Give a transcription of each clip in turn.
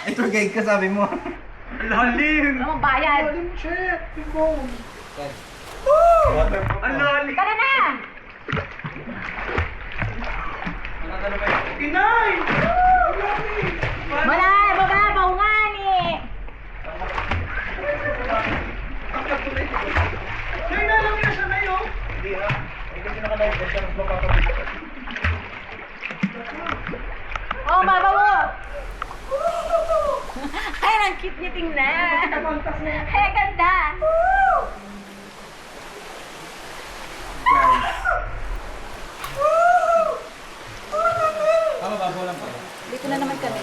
Ay, tour guide ka sabi mo. Lalim! Ano bayad? Lalim, shit! Tingko! Water. Ang lalim! Tara na! Inay! Ang lalim! Wala, bababaw nga ni. Nay, nalang na siya na yun! Hindi ha. Ay, kasi nakalive ko siya. Mas mapapabili ka. Oh, babaw! Ay, ang cute niya tingnan. Ay, ang ganda. Ah, mababaw lang pala. Dito na naman kami.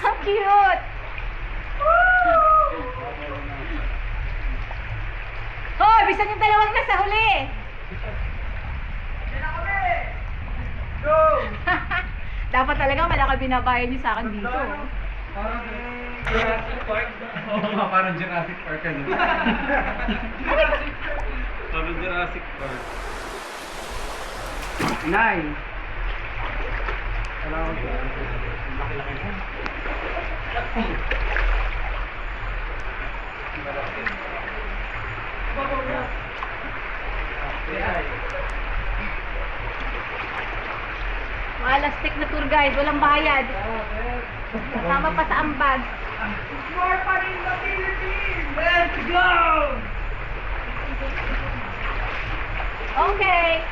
Ang cute. Oh, bisan yung dalawang nasa huli. Go! Dapat talaga malaki binabayad niyo sa akin dito. Parang Jurassic Park. Oo nga, parang Jurassic Park ano. Parang Jurassic Park. Inay! Laki-laki na. Malastik na tour guide, walang bayad. Kasama pa sa ambag. More fun in the Philippines! Let's go! Okay.